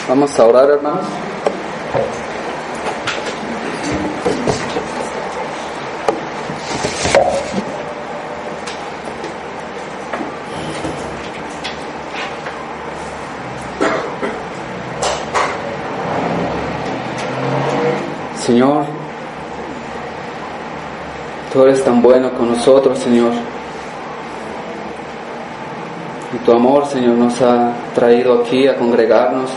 Vamos a orar, hermanos. Señor, Tú eres tan bueno con nosotros, Señor. Y Tu amor, Señor, nos ha traído aquí a congregarnos.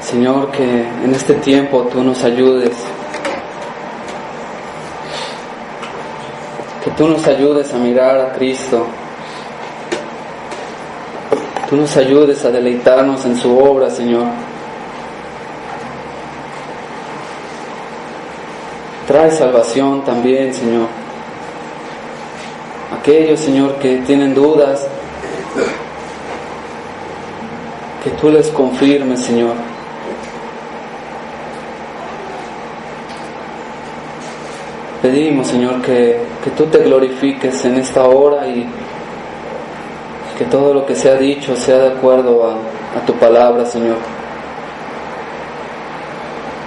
Señor, que en este tiempo Tú nos ayudes. Que Tú nos ayudes a mirar a Cristo. Tú nos ayudes a deleitarnos en Su obra, Señor. Trae salvación también, Señor. Aquellos, Señor, que tienen dudas, que Tú les confirmes, Señor. Pedimos, Señor, que Tú te glorifiques en esta hora y que todo lo que sea dicho sea de acuerdo a Tu palabra, Señor.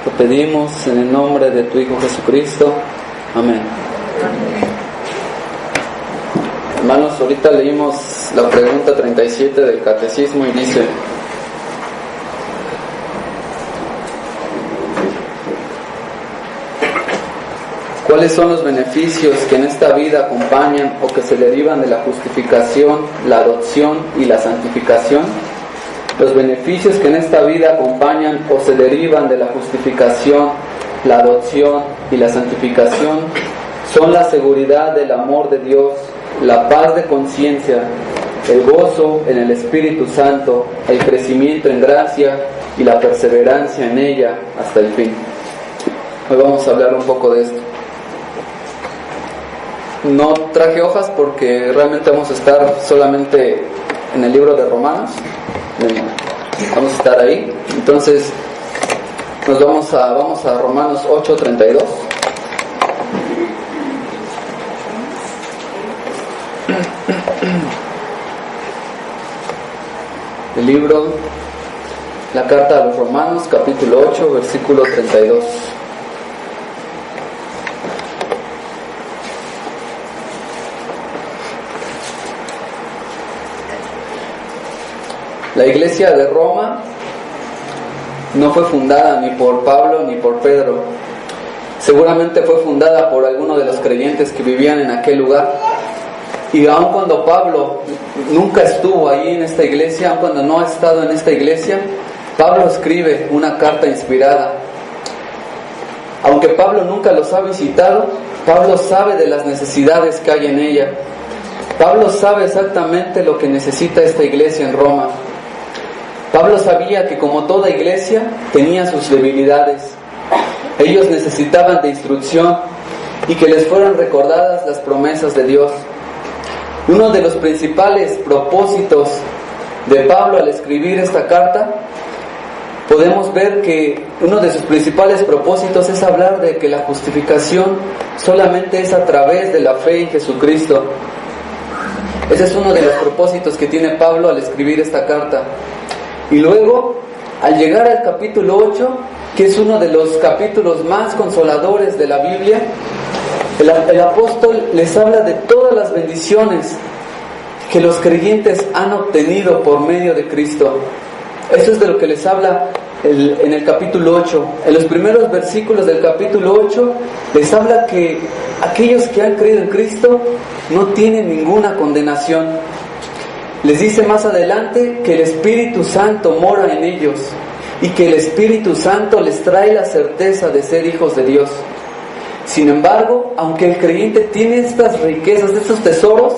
Te pedimos en el nombre de Tu Hijo Jesucristo. Amén. Hermanos, ahorita leímos la pregunta 37 del Catecismo y dice: ¿cuáles son los beneficios que en esta vida acompañan o que se derivan de la justificación, la adopción y la santificación? Los beneficios que en esta vida acompañan o se derivan de la justificación, la adopción y la santificación son la seguridad del amor de Dios, la paz de conciencia, el gozo en el Espíritu Santo, el crecimiento en gracia y la perseverancia en ella hasta el fin. Hoy vamos a hablar un poco de esto. No traje hojas porque realmente vamos a estar solamente en el libro de Romanos. Vamos a estar ahí. Entonces nos vamos a Romanos 8:32. El libro, la carta a los Romanos, capítulo 8, versículo 32. La iglesia de Roma no fue fundada ni por Pablo ni por Pedro. Seguramente fue fundada por alguno de los creyentes que vivían en aquel lugar. Y aun cuando Pablo nunca estuvo ahí en esta iglesia, aun cuando no ha estado en esta iglesia, Pablo escribe una carta inspirada. Aunque Pablo nunca los ha visitado, Pablo sabe de las necesidades que hay en ella. Pablo sabe exactamente lo que necesita esta iglesia en Roma. Pablo sabía que como toda iglesia tenía sus debilidades. Ellos necesitaban de instrucción y que les fueran recordadas las promesas de Dios. Uno de los principales propósitos de Pablo al escribir esta carta, podemos ver que uno de sus principales propósitos es hablar de que la justificación solamente es a través de la fe en Jesucristo. Ese es uno de los propósitos que tiene Pablo al escribir esta carta. Y luego, al llegar al capítulo 8, que es uno de los capítulos más consoladores de la Biblia, el apóstol les habla de todas las bendiciones que los creyentes han obtenido por medio de Cristo. Eso es de lo que les habla en el capítulo 8. En los primeros versículos del capítulo 8 les habla que aquellos que han creído en Cristo no tienen ninguna condenación. Les dice más adelante que el Espíritu Santo mora en ellos y que el Espíritu Santo les trae la certeza de ser hijos de Dios. Sin embargo, aunque el creyente tiene estas riquezas, estos tesoros,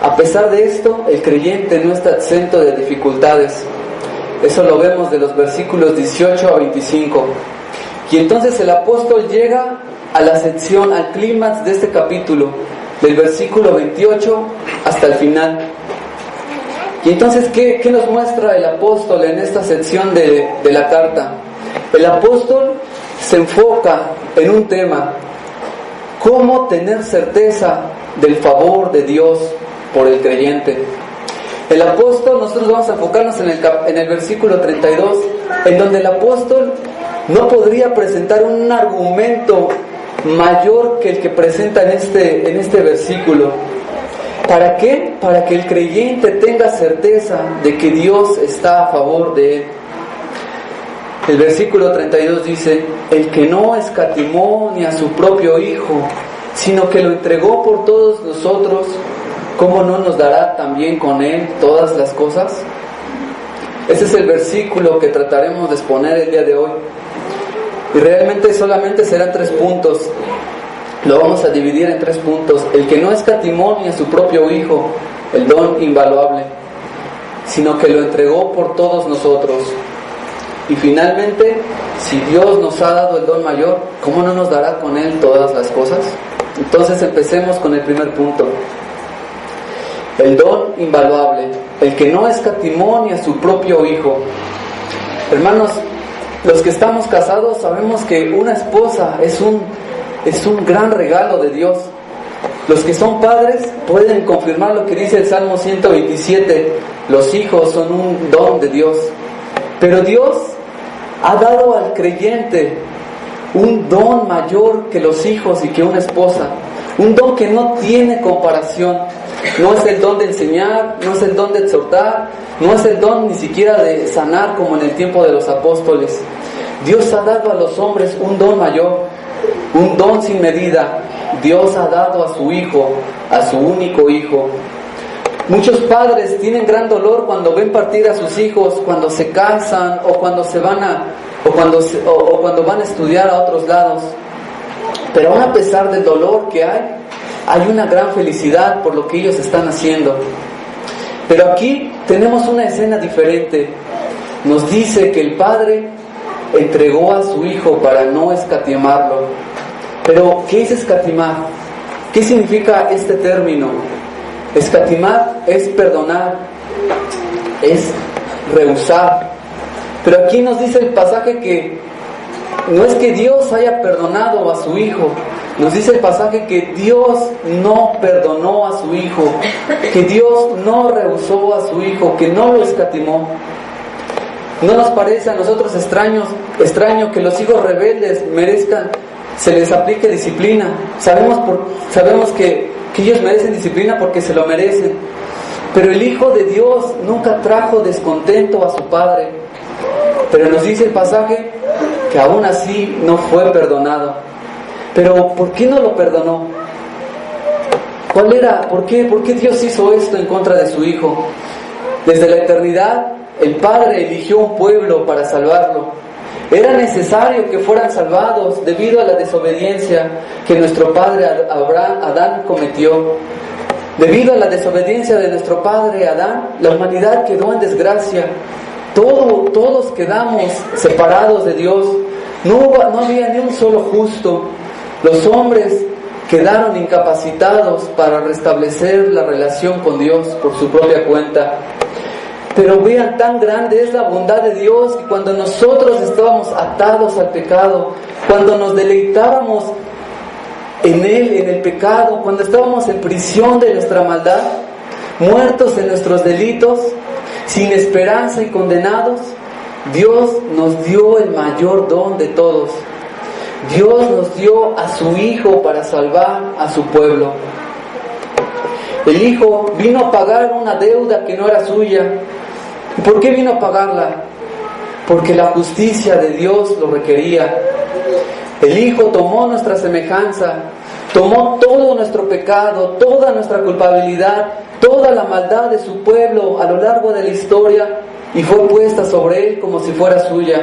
a pesar de esto, el creyente no está exento de dificultades. Eso lo vemos de los versículos 18 a 25. Y entonces el apóstol llega a la sección, al clímax de este capítulo, del versículo 28 hasta el final. Y entonces, ¿qué nos muestra el apóstol en esta sección de la carta? El apóstol se enfoca en un tema: cómo tener certeza del favor de Dios por el creyente. El apóstol, nosotros vamos a enfocarnos en el versículo 32, en donde el apóstol no podría presentar un argumento mayor que el que presenta en este versículo. ¿Para qué? Para que el creyente tenga certeza de que Dios está a favor de él. El versículo 32 dice: el que no escatimó ni a su propio Hijo, sino que lo entregó por todos nosotros, ¿cómo no nos dará también con Él todas las cosas? Ese es el versículo que trataremos de exponer el día de hoy. Y realmente solamente serán 3 puntos. Lo vamos a dividir en 3 puntos. El que no escatimó ni a su propio Hijo, el don invaluable, sino que lo entregó por todos nosotros. Y finalmente, si Dios nos ha dado el don mayor, ¿cómo no nos dará con Él todas las cosas? Entonces empecemos con el primer punto. El don invaluable, el que no escatimó ni a su propio Hijo. Hermanos, los que estamos casados sabemos que una esposa es un gran regalo de Dios. Los que son padres pueden confirmar lo que dice el Salmo 127: los hijos son un don de Dios. Pero Dios ha dado al creyente un don mayor que los hijos y que una esposa. Un don que no tiene comparación. No es el don de enseñar, no es el don de exhortar, no es el don ni siquiera de sanar como en el tiempo de los apóstoles. Dios ha dado a los hombres un don mayor, un don sin medida. Dios ha dado a su Hijo, a su único Hijo. Muchos padres tienen gran dolor cuando ven partir a sus hijos, cuando se casan o cuando cuando van a estudiar a otros lados. Pero aún a pesar del dolor que hay una gran felicidad por lo que ellos están haciendo. Pero aquí tenemos una escena diferente. Nos dice que el Padre entregó a su Hijo para no escatimarlo. Pero, ¿qué es escatimar? ¿Qué significa este término? Escatimar es perdonar, es rehusar. Pero aquí nos dice el pasaje que no es que Dios haya perdonado a su Hijo. Nos dice el pasaje que Dios no perdonó a su Hijo, que Dios no rehusó a su Hijo, que no lo escatimó. ¿No nos parece a nosotros extraño que los hijos rebeldes se les aplique disciplina? Sabemos que ellos merecen disciplina porque se lo merecen. Pero el Hijo de Dios nunca trajo descontento a su Padre. Pero nos dice el pasaje que aún así no fue perdonado. Pero ¿por qué no lo perdonó? ¿Por qué Dios hizo esto en contra de su Hijo? Desde la eternidad, el Padre eligió un pueblo para salvarlo. Era necesario que fueran salvados debido a la desobediencia que nuestro padre Adán cometió. Debido a la desobediencia de nuestro padre Adán, la humanidad quedó en desgracia. Todos quedamos separados de Dios. No había ni un solo justo. Los hombres quedaron incapacitados para restablecer la relación con Dios por su propia cuenta. Pero vean, tan grande es la bondad de Dios que cuando nosotros estábamos atados al pecado, cuando nos deleitábamos en Él, en el pecado, cuando estábamos en prisión de nuestra maldad, muertos en nuestros delitos, sin esperanza y condenados, Dios nos dio el mayor don de todos. Dios nos dio a su Hijo para salvar a su pueblo. El Hijo vino a pagar una deuda que no era suya. ¿Y por qué vino a pagarla? Porque la justicia de Dios lo requería. El Hijo tomó nuestra semejanza, tomó todo nuestro pecado, toda nuestra culpabilidad, toda la maldad de su pueblo a lo largo de la historia y fue puesta sobre Él como si fuera suya.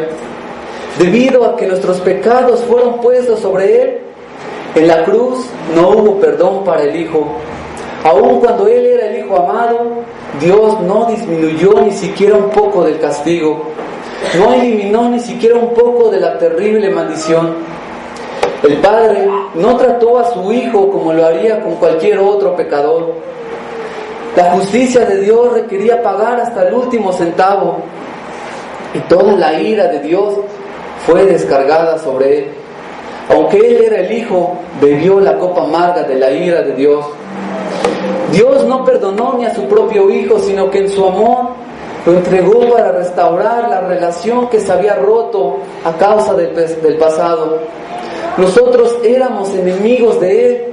Debido a que nuestros pecados fueron puestos sobre Él, en la cruz no hubo perdón para el Hijo. Aun cuando Él era el Hijo amado, Dios no disminuyó ni siquiera un poco del castigo, no eliminó ni siquiera un poco de la terrible maldición. El Padre no trató a su Hijo como lo haría con cualquier otro pecador. La justicia de Dios requería pagar hasta el último centavo, y toda la ira de Dios fue descargada sobre Él. Aunque Él era el Hijo, bebió la copa amarga de la ira de Dios. Dios no perdonó ni a su propio Hijo, sino que en su amor lo entregó para restaurar la relación que se había roto a causa del pasado. Nosotros éramos enemigos de Él,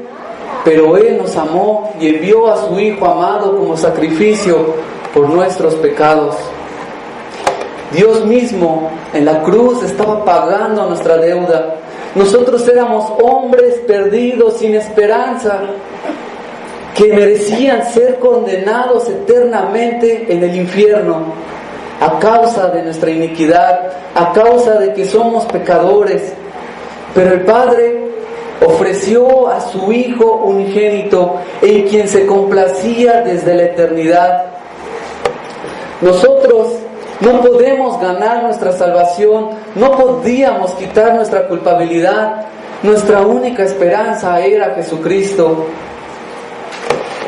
pero Él nos amó y envió a su Hijo amado como sacrificio por nuestros pecados. Dios mismo en la cruz estaba pagando nuestra deuda. Nosotros éramos hombres perdidos, sin esperanza, que merecían ser condenados eternamente en el infierno a causa de nuestra iniquidad, a causa de que somos pecadores. Pero el Padre ofreció a su Hijo unigénito, en quien se complacía desde la eternidad. Nosotros no podemos ganar nuestra salvación, no podíamos quitar nuestra culpabilidad. Nuestra única esperanza era Jesucristo.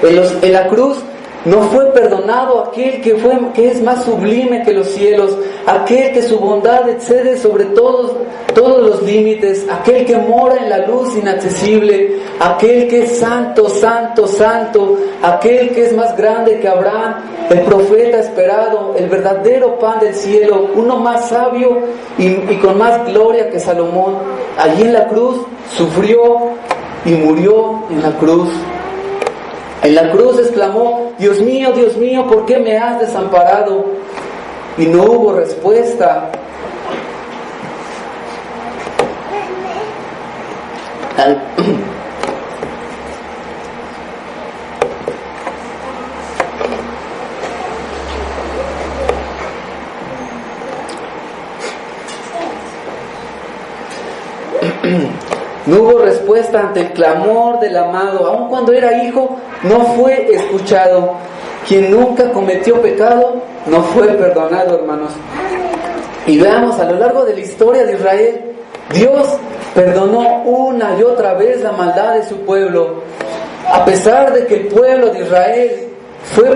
En la cruz no fue perdonado aquel que es más sublime que los cielos, aquel que su bondad excede sobre todos los límites, aquel que mora en la luz inaccesible, aquel que es santo, santo, santo, aquel que es más grande que Abraham, el profeta esperado, el verdadero pan del cielo, uno más sabio y con más gloria que Salomón. Allí en la cruz sufrió y murió en la cruz. En la cruz exclamó: Dios mío, ¿por qué me has desamparado? Y no hubo respuesta. No hubo respuesta ante el clamor del amado. Aun cuando era hijo, no fue escuchado. Quien nunca cometió pecado, no fue perdonado, hermanos. Y veamos, a lo largo de la historia de Israel, Dios perdonó una y otra vez la maldad de su pueblo. A pesar de que el pueblo de Israel fue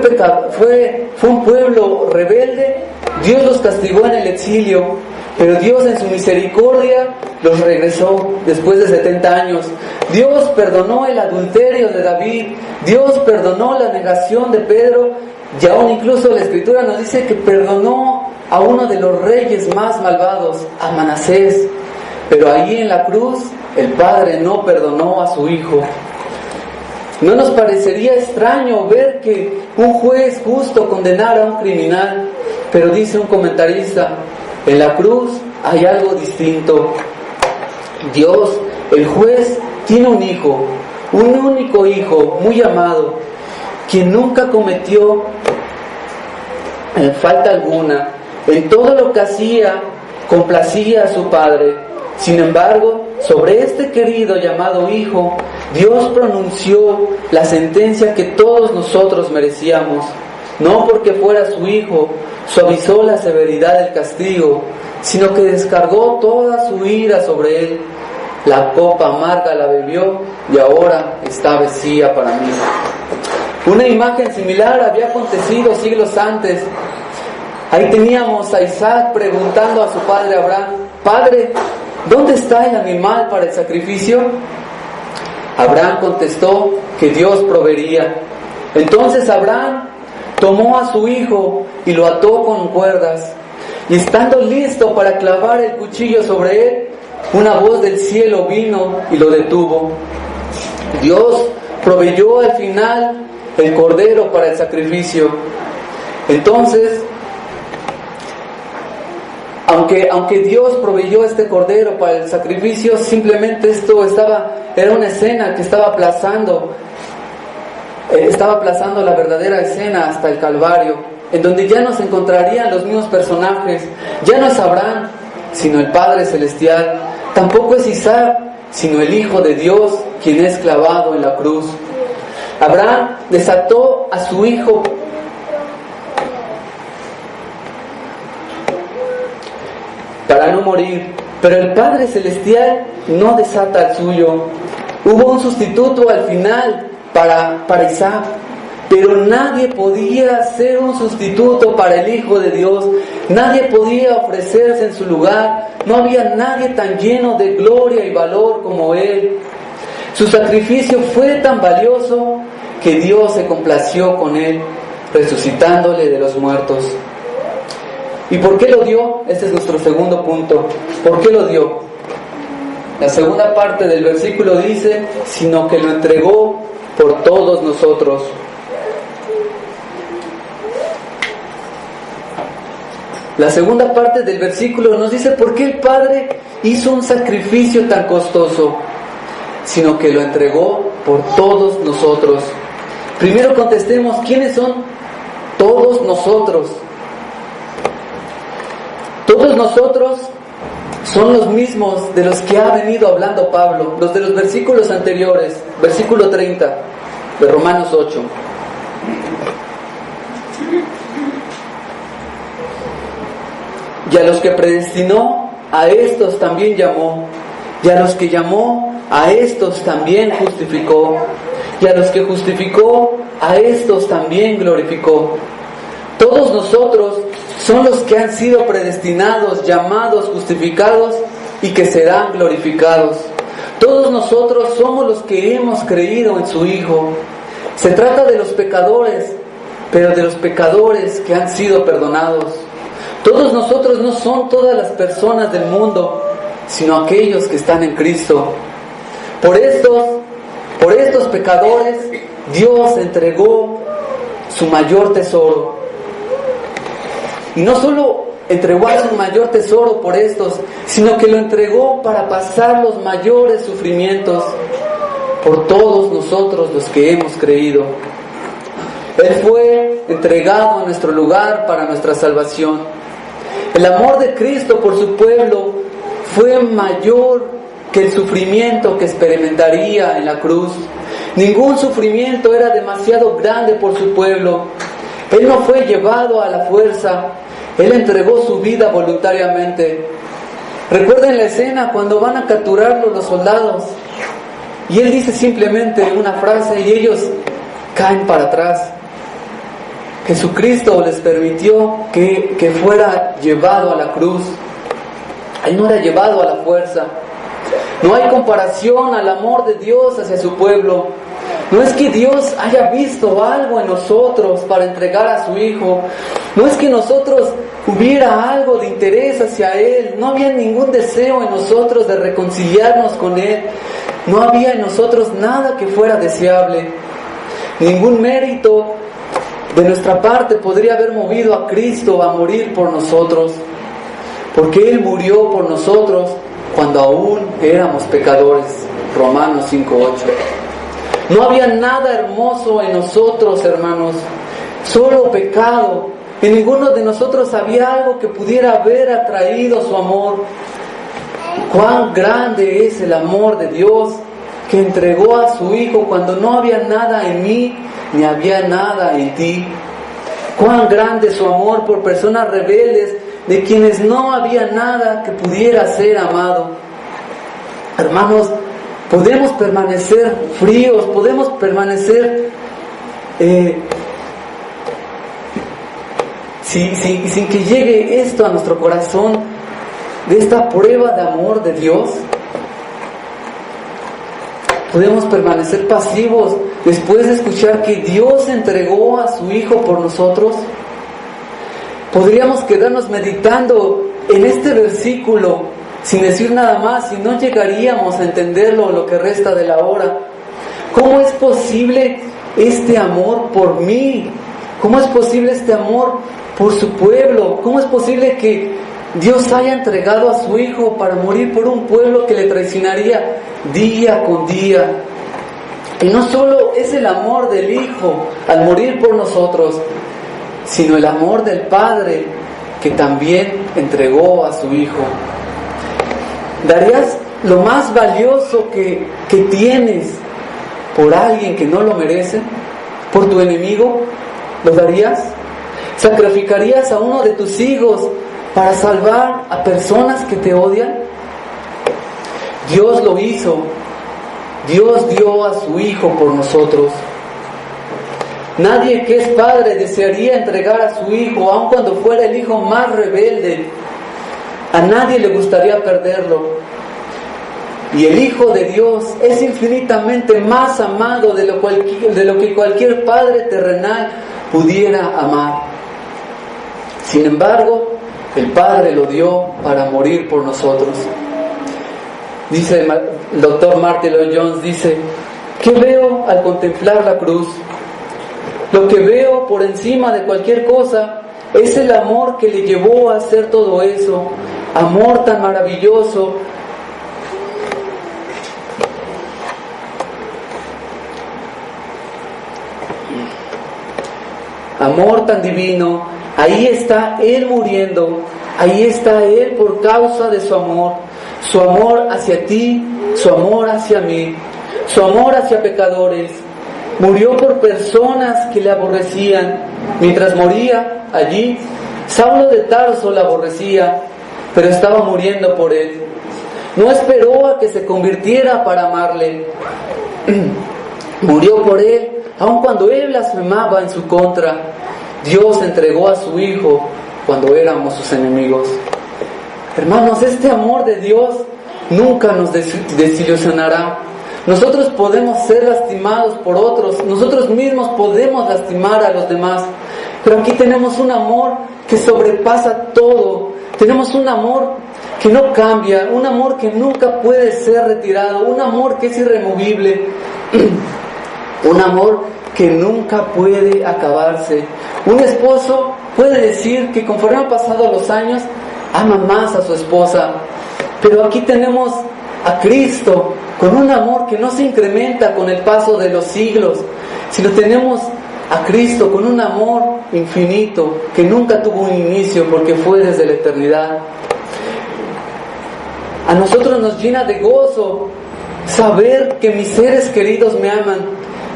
un pueblo rebelde, Dios los castigó en el exilio. Pero Dios en su misericordia los regresó después de 70 años. Dios perdonó el adulterio de David. Dios perdonó la negación de Pedro. Y aún incluso la Escritura nos dice que perdonó a uno de los reyes más malvados, a Manasés. Pero ahí en la cruz el Padre no perdonó a su Hijo. ¿No nos parecería extraño ver que un juez justo condenara a un criminal? Pero dice un comentarista: en la cruz hay algo distinto. Dios, el juez, tiene un hijo, un único hijo, muy amado, quien nunca cometió falta alguna. En todo lo que hacía, complacía a su Padre. Sin embargo, sobre este querido llamado Hijo, Dios pronunció la sentencia que todos nosotros merecíamos. No porque fuera su Hijo, suavizó la severidad del castigo, sino que descargó toda su ira sobre él. La copa amarga la bebió y ahora está vacía para mí. Una imagen similar había acontecido siglos antes. Ahí teníamos a Isaac preguntando a su padre Abraham: Padre, ¿dónde está el animal para el sacrificio? Abraham contestó que Dios proveería. Entonces Abraham tomó a su hijo y lo ató con cuerdas, y estando listo para clavar el cuchillo sobre él, una voz del cielo vino y lo detuvo. Dios proveyó al final el cordero para el sacrificio. Entonces, aunque Dios proveyó este cordero para el sacrificio, simplemente era una escena que estaba aplazando la verdadera escena hasta el Calvario, en donde ya no se encontrarían los mismos personajes. Ya no es Abraham, sino el Padre Celestial. Tampoco es Isaac, sino el Hijo de Dios, quien es clavado en la cruz. Abraham desató a su hijo para no morir, pero el Padre Celestial no desata al suyo. Hubo un sustituto al final para Isaac, pero nadie podía ser un sustituto para el Hijo de Dios. Nadie podía ofrecerse en su lugar. No había nadie tan lleno de gloria y valor como Él. Su sacrificio fue tan valioso que Dios se complació con él, resucitándole de los muertos. ¿Y por qué lo dio? Este es nuestro segundo punto. ¿Por qué lo dio? La segunda parte del versículo dice, sino que lo entregó por todos nosotros. La segunda parte del versículo nos dice por qué el Padre hizo un sacrificio tan costoso, sino que lo entregó por todos nosotros. Primero contestemos, ¿quiénes son todos nosotros? Todos nosotros son los mismos de los que ha venido hablando Pablo, los de los versículos anteriores, versículo 30 de Romanos 8. Y a los que predestinó, a estos también llamó. Y a los que llamó, a estos también justificó. Y a los que justificó, a estos también glorificó. Todos nosotros son los que han sido predestinados, llamados, justificados y que serán glorificados. Todos nosotros somos los que hemos creído en su Hijo. Se trata de los pecadores, pero de los pecadores que han sido perdonados. Todos nosotros no son todas las personas del mundo, sino aquellos que están en Cristo. Por estos pecadores, Dios entregó su mayor tesoro. Y no solo entregó su mayor tesoro por estos, sino que lo entregó para pasar los mayores sufrimientos por todos nosotros los que hemos creído. Él fue entregado a nuestro lugar para nuestra salvación. El amor de Cristo por su pueblo fue mayor que el sufrimiento que experimentaría en la cruz. Ningún sufrimiento era demasiado grande por su pueblo. Él no fue llevado a la fuerza. Él entregó su vida voluntariamente. Recuerden la escena cuando van a capturarlo los soldados. Y él dice simplemente una frase y ellos caen para atrás. Jesucristo les permitió que fuera llevado a la cruz. Él no era llevado a la fuerza. No hay comparación al amor de Dios hacia su pueblo. No es que Dios haya visto algo en nosotros para entregar a su Hijo. No es que nosotros hubiera algo de interés hacia Él. No había ningún deseo en nosotros de reconciliarnos con Él. No había en nosotros nada que fuera deseable. Ningún mérito de nuestra parte podría haber movido a Cristo a morir por nosotros, porque Él murió por nosotros cuando aún éramos pecadores. Romanos 5:8. No había nada hermoso en nosotros, hermanos, solo pecado. En ninguno de nosotros había algo que pudiera haber atraído su amor. Cuán grande es el amor de Dios que entregó a su Hijo cuando no había nada en mí ni había nada en ti. Cuán grande es su amor por personas rebeldes de quienes no había nada que pudiera ser amado. Hermanos, podemos permanecer fríos, podemos permanecer sin que llegue esto a nuestro corazón, de esta prueba de amor de Dios. Podemos permanecer pasivos después de escuchar que Dios entregó a su Hijo por nosotros. Podríamos quedarnos meditando en este versículo sin decir nada más y no llegaríamos a entenderlo lo que resta de la hora. ¿Cómo es posible este amor por mí? ¿Cómo es posible este amor por su pueblo? ¿Cómo es posible que Dios haya entregado a su Hijo para morir por un pueblo que le traicionaría día con día? Y no solo es el amor del Hijo al morir por nosotros, sino el amor del Padre que también entregó a su Hijo. ¿Darías lo más valioso que tienes por alguien que no lo merece? ¿Por tu enemigo? ¿Lo darías? ¿Sacrificarías a uno de tus hijos para salvar a personas que te odian? Dios lo hizo. Dios dio a su Hijo por nosotros. Nadie que es padre desearía entregar a su hijo, aun cuando fuera el hijo más rebelde. A nadie le gustaría perderlo. Y el Hijo de Dios es infinitamente más amado de lo que cualquier padre terrenal pudiera amar. Sin embargo, el Padre lo dio para morir por nosotros. Dice el doctor Martin Lloyd Jones, dice: ¿qué veo al contemplar la cruz? Lo que veo por encima de cualquier cosa es el amor que le llevó a hacer todo eso. Amor tan maravilloso, amor tan divino. Ahí está Él muriendo, ahí está Él por causa de su amor hacia ti, su amor hacia mí, su amor hacia pecadores. Murió por personas que le aborrecían. Mientras moría allí, Saulo de Tarso la aborrecía, pero estaba muriendo por él. No esperó a que se convirtiera para amarle. Murió por él, aun cuando él blasfemaba en su contra. Dios entregó a su Hijo cuando éramos sus enemigos. Hermanos, este amor de Dios nunca nos desilusionará. Nosotros podemos ser lastimados por otros, nosotros mismos podemos lastimar a los demás, pero aquí tenemos un amor que sobrepasa todo. Tenemos un amor que no cambia, un amor que nunca puede ser retirado, un amor que es irremovible, un amor que nunca puede acabarse. Un esposo puede decir que conforme han pasado los años, ama más a su esposa, pero aquí tenemos a Cristo con un amor que no se incrementa con el paso de los siglos, sino tenemos a Cristo con un amor infinito que nunca tuvo un inicio porque fue desde la eternidad. A nosotros nos llena de gozo saber que mis seres queridos me aman,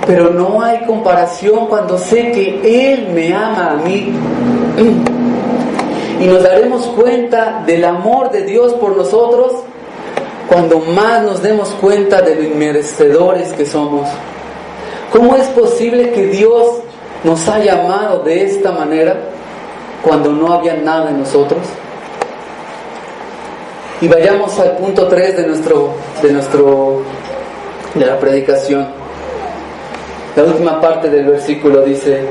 pero no hay comparación cuando sé que Él me ama a mí. Y nos daremos cuenta del amor de Dios por nosotros cuando más nos demos cuenta de lo inmerecedores que somos. ¿Cómo es posible que Dios nos haya amado de esta manera cuando no había nada en nosotros? Y vayamos al punto 3 de la predicación. La última parte del versículo dice: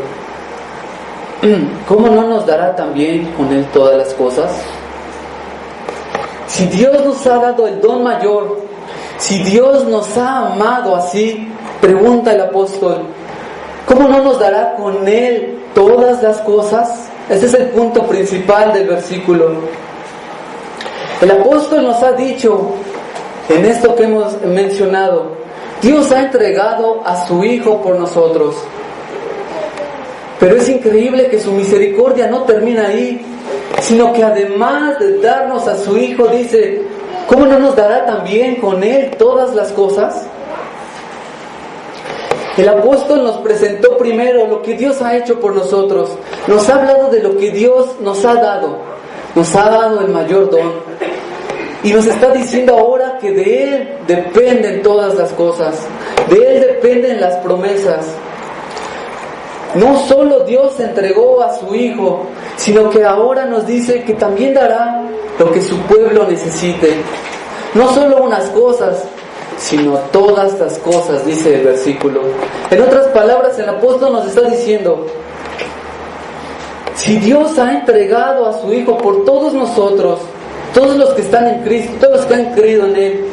¿cómo no nos dará también con Él todas las cosas? Si Dios nos ha dado el don mayor, si Dios nos ha amado así, pregunta el apóstol, ¿cómo no nos dará con Él todas las cosas? Ese es el punto principal del versículo. El apóstol nos ha dicho, en esto que hemos mencionado, Dios ha entregado a su Hijo por nosotros. Pero es increíble que su misericordia no termina ahí, sino que además de darnos a su Hijo, dice, ¿cómo no nos dará también con Él todas las cosas? El apóstol nos presentó primero lo que Dios ha hecho por nosotros. Nos ha hablado de lo que Dios nos ha dado. Nos ha dado el mayor don. Y nos está diciendo ahora que de Él dependen todas las cosas. De Él dependen las promesas. No solo Dios entregó a su Hijo, sino que ahora nos dice que también dará lo que su pueblo necesite. No solo unas cosas, sino todas las cosas, dice el versículo. En otras palabras, el apóstol nos está diciendo, si Dios ha entregado a su Hijo por todos nosotros, todos los que están en Cristo, todos los que han creído en Él,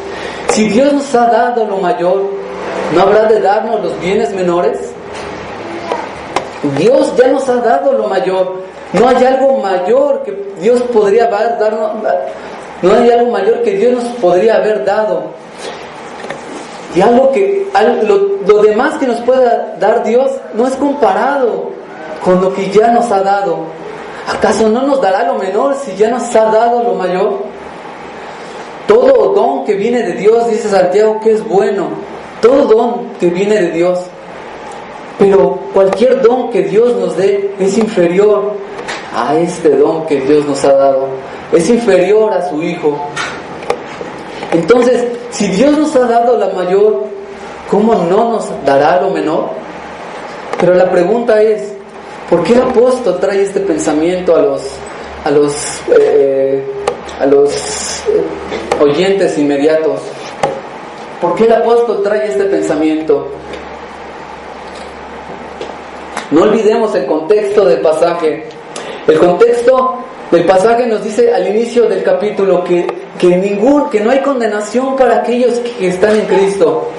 si Dios nos ha dado lo mayor, ¿no habrá de darnos los bienes menores? Dios ya nos ha dado lo mayor. No hay algo mayor que Dios podría darnos. No hay algo mayor que Dios nos podría haber dado. Y lo demás que nos pueda dar Dios no es comparado con lo que ya nos ha dado. ¿Acaso no nos dará lo menor si ya nos ha dado lo mayor? Todo don que viene de Dios, dice Santiago, que es bueno. Todo don que viene de Dios. Pero cualquier don que Dios nos dé es inferior a este don que Dios nos ha dado. Es inferior a su Hijo. Entonces, si Dios nos ha dado la mayor, ¿cómo no nos dará lo menor? Pero la pregunta es, ¿por qué el apóstol trae este pensamiento a los oyentes inmediatos? ¿Por qué el apóstol trae este pensamiento? No olvidemos el contexto del pasaje. El contexto del pasaje nos dice al inicio del capítulo que no hay condenación para aquellos que están en Cristo.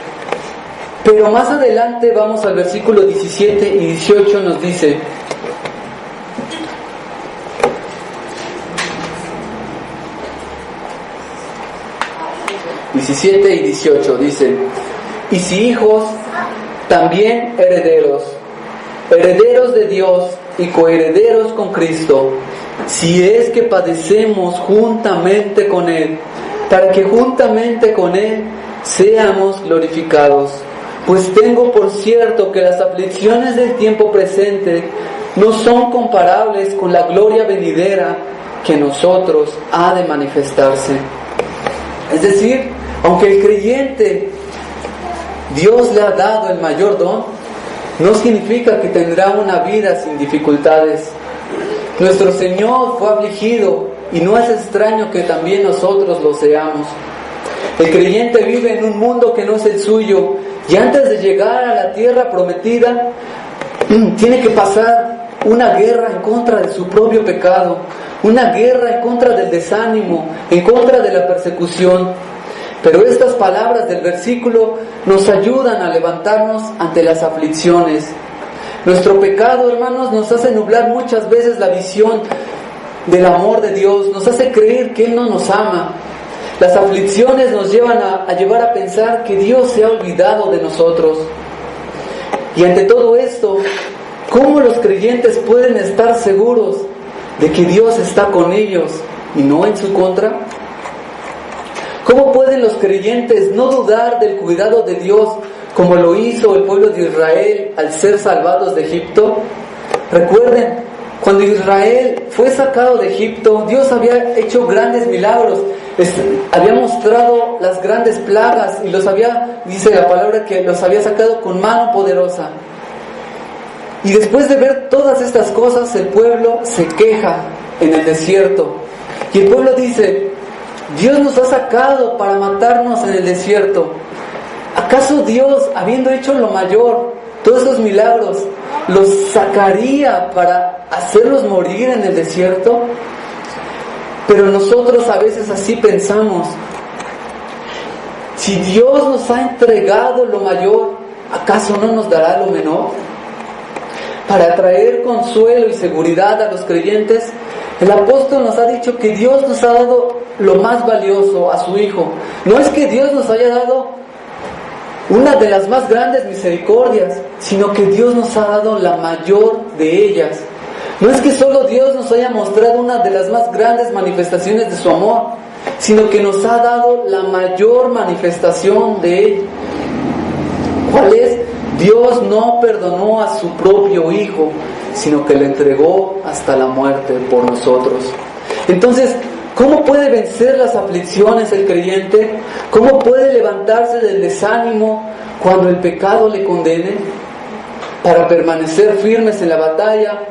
Pero más adelante vamos al versículo 17 y 18, nos dice: 17 y 18 dice: y si hijos, también herederos, herederos de Dios y coherederos con Cristo, si es que padecemos juntamente con Él, para que juntamente con Él seamos glorificados. Pues tengo por cierto que las aflicciones del tiempo presente no son comparables con la gloria venidera que en nosotros ha de manifestarse. Es decir, aunque el creyente, Dios le ha dado el mayor don, no significa que tendrá una vida sin dificultades. Nuestro Señor fue afligido y no es extraño que también nosotros lo seamos. El creyente vive en un mundo que no es el suyo, y antes de llegar a la tierra prometida tiene que pasar una guerra en contra de su propio pecado, una guerra en contra del desánimo, en contra de la persecución. Pero estas palabras del versículo nos ayudan a levantarnos ante las aflicciones. Nuestro pecado, hermanos, nos hace nublar muchas veces la visión del amor de Dios, nos hace creer que Él no nos ama. Las aflicciones nos llevan a llevar a pensar que Dios se ha olvidado de nosotros. Y ante todo esto, ¿cómo los creyentes pueden estar seguros de que Dios está con ellos y no en su contra? ¿Cómo pueden los creyentes no dudar del cuidado de Dios como lo hizo el pueblo de Israel al ser salvados de Egipto? Recuerden, cuando Israel fue sacado de Egipto, Dios había hecho grandes milagros, había mostrado las grandes plagas y dice la palabra que los había sacado con mano poderosa. Y después de ver todas estas cosas, el pueblo se queja en el desierto. Y el pueblo dice: Dios nos ha sacado para matarnos en el desierto. ¿Acaso Dios, habiendo hecho lo mayor, todos esos milagros, los sacaría para hacerlos morir en el desierto? Pero nosotros a veces así pensamos. Si Dios nos ha entregado lo mayor, ¿acaso no nos dará lo menor? Para traer consuelo y seguridad a los creyentes, el apóstol nos ha dicho que Dios nos ha dado lo más valioso, a su Hijo. No es que Dios nos haya dado una de las más grandes misericordias, sino que Dios nos ha dado la mayor de ellas. No es que solo Dios nos haya mostrado una de las más grandes manifestaciones de su amor, sino que nos ha dado la mayor manifestación de Él. ¿Cuál es? Dios no perdonó a su propio Hijo, sino que le entregó hasta la muerte por nosotros. Entonces, ¿cómo puede vencer las aflicciones el creyente? ¿Cómo puede levantarse del desánimo cuando el pecado le condene? Para permanecer firmes en la batalla,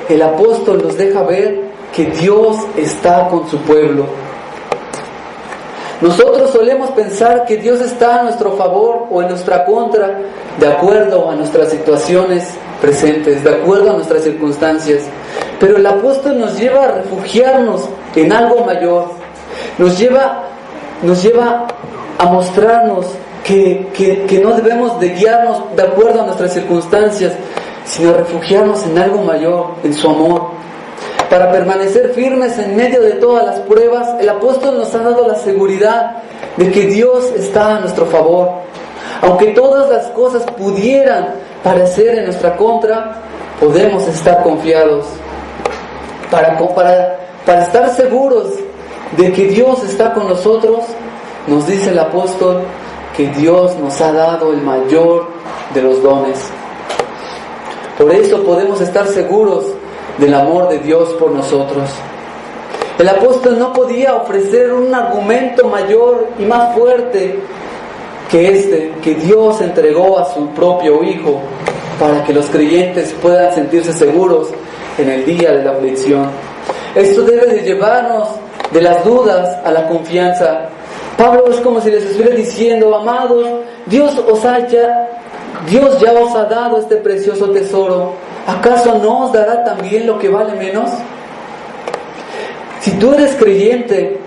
el apóstol nos deja ver que Dios está con su pueblo. Nosotros solemos pensar que Dios está a nuestro favor o en nuestra contra, de acuerdo a nuestras situaciones presentes, de acuerdo a nuestras circunstancias. Pero el apóstol nos lleva a refugiarnos en algo mayor. Nos lleva a mostrarnos que no debemos de guiarnos de acuerdo a nuestras circunstancias, sino refugiarnos en algo mayor, en su amor. Para permanecer firmes en medio de todas las pruebas, el apóstol nos ha dado la seguridad de que Dios está a nuestro favor. Aunque todas las cosas pudieran parecer en nuestra contra, podemos estar confiados. Para estar seguros de que Dios está con nosotros, nos dice el apóstol que Dios nos ha dado el mayor de los dones. Por eso podemos estar seguros del amor de Dios por nosotros. El apóstol no podía ofrecer un argumento mayor y más fuerte que que Dios entregó a su propio Hijo para que los creyentes puedan sentirse seguros en el día de la aflicción. Esto debe de llevarnos de las dudas a la confianza, Pablo es como si les estuviera diciendo: amados, Dios ya os ha dado este precioso tesoro. ¿Acaso no os dará también lo que vale menos? Si tú eres creyente,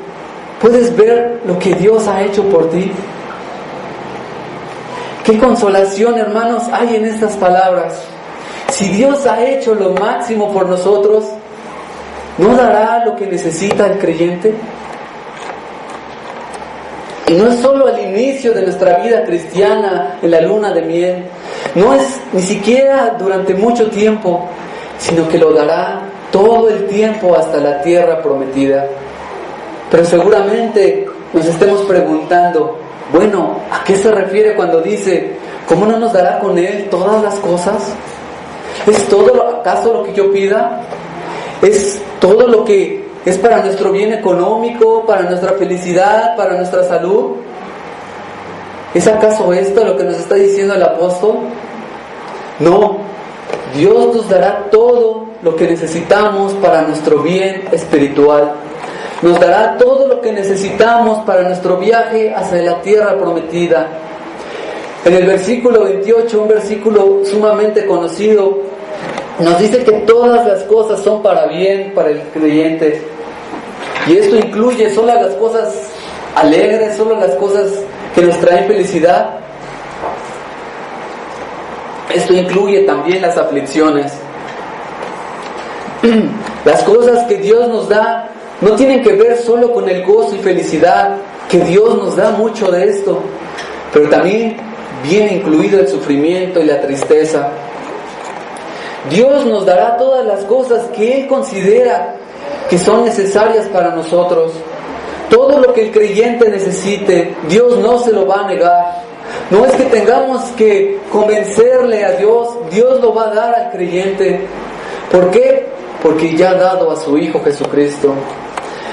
¿puedes ver lo que Dios ha hecho por ti? Qué consolación, hermanos, hay en estas palabras. Si Dios ha hecho lo máximo por nosotros, ¿no dará lo que necesita el creyente? Y no es solo al inicio de nuestra vida cristiana, en la luna de miel, no es ni siquiera durante mucho tiempo, sino que lo dará todo el tiempo hasta la tierra prometida. Pero seguramente nos estemos preguntando: bueno, ¿a qué se refiere cuando dice: ¿cómo no nos dará con Él todas las cosas? ¿Es todo acaso lo que yo pida? ¿Es todo lo que es para nuestro bien económico, para nuestra felicidad, para nuestra salud? ¿Es acaso esto lo que nos está diciendo el apóstol? No, Dios nos dará todo lo que necesitamos para nuestro bien espiritual. Nos dará todo lo que necesitamos para nuestro viaje hacia la tierra prometida. En el versículo 28, un versículo sumamente conocido, nos dice que todas las cosas son para bien para el creyente. Y esto incluye solo las cosas alegres, solo las cosas que nos traen felicidad. Esto incluye también las aflicciones. Las cosas que Dios nos da no tienen que ver solo con el gozo y felicidad, que Dios nos da mucho de esto, pero también viene incluido el sufrimiento y la tristeza. Dios nos dará todas las cosas que Él considera que son necesarias para nosotros. Todo lo que el creyente necesite, Dios no se lo va a negar. No es que tengamos que convencerle a Dios, Dios lo va a dar al creyente. ¿Por qué? Porque ya ha dado a su Hijo Jesucristo.